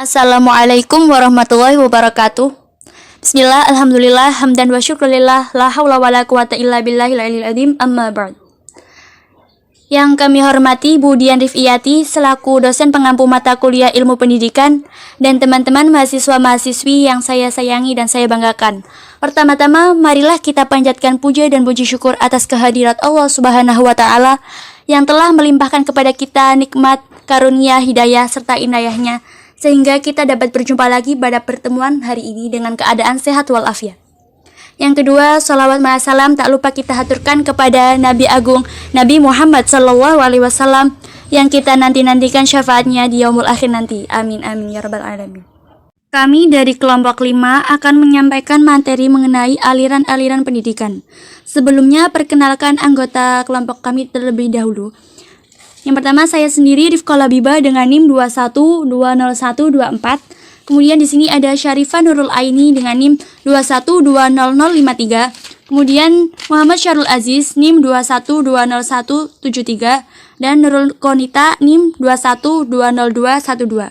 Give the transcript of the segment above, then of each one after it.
Assalamualaikum warahmatullahi wabarakatuh. Bismillah, alhamdulillah, hamdan wa syukurillah, la hawla wa la quwata illa billahil aliyil azim, amma ba'd. Yang kami hormati Bu Dian Rifiyati selaku dosen pengampu mata kuliah ilmu pendidikan dan teman-teman mahasiswa-mahasiswi yang saya sayangi dan saya banggakan. Pertama-tama, marilah kita panjatkan puja dan puji syukur atas kehadirat Allah Subhanahu wa Ta'ala yang telah melimpahkan kepada kita nikmat, karunia, hidayah, serta inayahnya, sehingga kita dapat berjumpa lagi pada pertemuan hari ini dengan keadaan sehat walafiat. Yang kedua, sholawat dan salam tak lupa kita haturkan kepada Nabi Agung Nabi Muhammad SAW yang kita nanti-nantikan syafaatnya di yaumul akhir nanti. Amin amin ya rabbal alamin. Kami dari kelompok 5 akan menyampaikan materi mengenai aliran-aliran pendidikan. Sebelumnya perkenalkan anggota kelompok kami terlebih dahulu. Yang pertama saya sendiri Rifqa Labibah dengan NIM 2120124. Kemudian di sini ada Syarifah Nurul Aini dengan NIM 2120053. Kemudian Muhammad Syarul Aziz NIM 2120173 dan Nurul Konita NIM 2120212.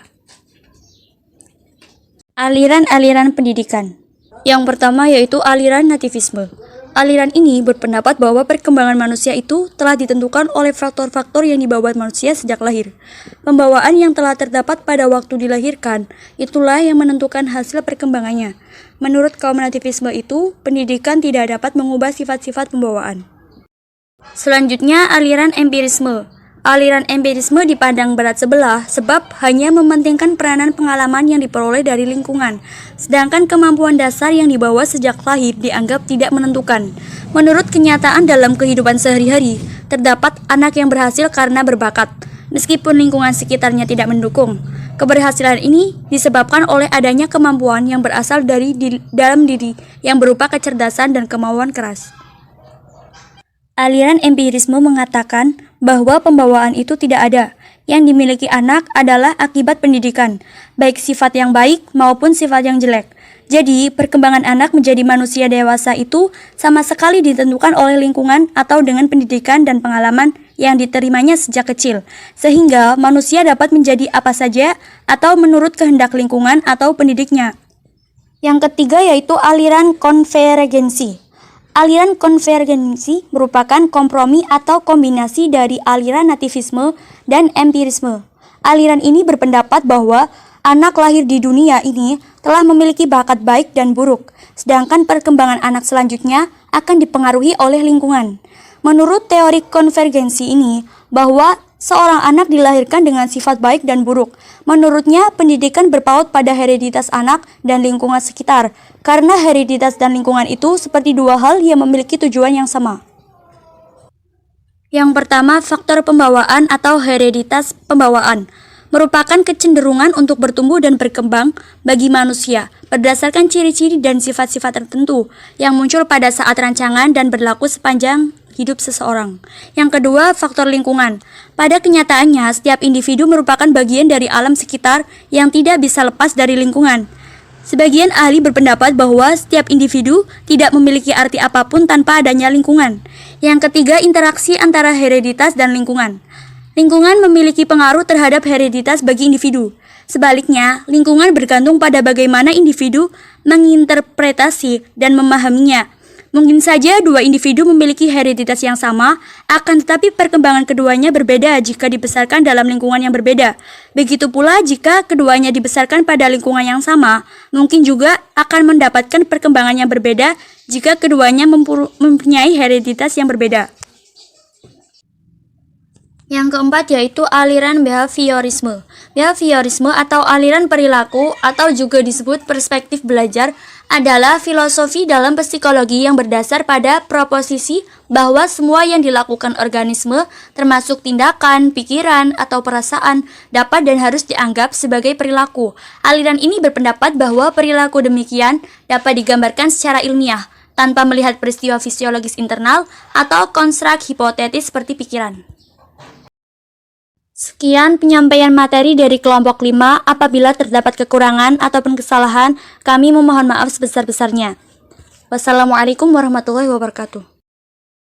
Aliran-aliran pendidikan. Yang pertama yaitu aliran nativisme. Aliran ini berpendapat bahwa perkembangan manusia itu telah ditentukan oleh faktor-faktor yang dibawa manusia sejak lahir. Pembawaan yang telah terdapat pada waktu dilahirkan, itulah yang menentukan hasil perkembangannya. Menurut kaum nativisme itu, pendidikan tidak dapat mengubah sifat-sifat pembawaan. Selanjutnya, aliran empirisme. Aliran empirisme dipandang berat sebelah sebab hanya mementingkan peranan pengalaman yang diperoleh dari lingkungan, sedangkan kemampuan dasar yang dibawa sejak lahir dianggap tidak menentukan. Menurut kenyataan dalam kehidupan sehari-hari, terdapat anak yang berhasil karena berbakat, meskipun lingkungan sekitarnya tidak mendukung. Keberhasilan ini disebabkan oleh adanya kemampuan yang berasal dari dalam diri yang berupa kecerdasan dan kemauan keras. Aliran empirisme mengatakan bahwa pembawaan itu tidak ada. Yang dimiliki anak adalah akibat pendidikan, baik sifat yang baik maupun sifat yang jelek. Jadi, perkembangan anak menjadi manusia dewasa itu sama sekali ditentukan oleh lingkungan atau dengan pendidikan dan pengalaman yang diterimanya sejak kecil, sehingga manusia dapat menjadi apa saja atau menurut kehendak lingkungan atau pendidiknya. Yang ketiga yaitu aliran konvergensi. Aliran konvergensi merupakan kompromi atau kombinasi dari aliran nativisme dan empirisme. Aliran ini berpendapat bahwa anak lahir di dunia ini telah memiliki bakat baik dan buruk, sedangkan perkembangan anak selanjutnya akan dipengaruhi oleh lingkungan. Menurut teori konvergensi ini, bahwa seorang anak dilahirkan dengan sifat baik dan buruk. Menurutnya, pendidikan berpaut pada hereditas anak dan lingkungan sekitar, karena hereditas dan lingkungan itu seperti dua hal yang memiliki tujuan yang sama. Yang pertama, faktor pembawaan atau hereditas pembawaan merupakan kecenderungan untuk bertumbuh dan berkembang bagi manusia berdasarkan ciri-ciri dan sifat-sifat tertentu yang muncul pada saat rancangan dan berlaku sepanjang hidup seseorang. Yang kedua, faktor lingkungan. Pada kenyataannya, setiap individu merupakan bagian dari alam sekitar yang tidak bisa lepas dari lingkungan. Sebagian ahli berpendapat bahwa setiap individu tidak memiliki arti apapun tanpa adanya lingkungan. Yang ketiga, interaksi antara hereditas dan lingkungan. Lingkungan memiliki pengaruh terhadap hereditas bagi individu. Sebaliknya, lingkungan bergantung pada bagaimana individu menginterpretasi dan memahaminya. Mungkin saja dua individu memiliki hereditas yang sama, akan tetapi perkembangan keduanya berbeda jika dibesarkan dalam lingkungan yang berbeda. Begitu pula jika keduanya dibesarkan pada lingkungan yang sama, mungkin juga akan mendapatkan perkembangan yang berbeda jika keduanya mempunyai hereditas yang berbeda. Yang keempat yaitu aliran behaviorisme. Behaviorisme atau aliran perilaku atau juga disebut perspektif belajar adalah filosofi dalam psikologi yang berdasar pada proposisi bahwa semua yang dilakukan organisme, termasuk tindakan, pikiran, atau perasaan, dapat dan harus dianggap sebagai perilaku. Aliran ini berpendapat bahwa perilaku demikian dapat digambarkan secara ilmiah, tanpa melihat peristiwa fisiologis internal atau konstruk hipotetis seperti pikiran. Sekian penyampaian materi dari kelompok 5. Apabila terdapat kekurangan ataupun kesalahan, kami memohon maaf sebesar-besarnya. Wassalamualaikum warahmatullahi wabarakatuh.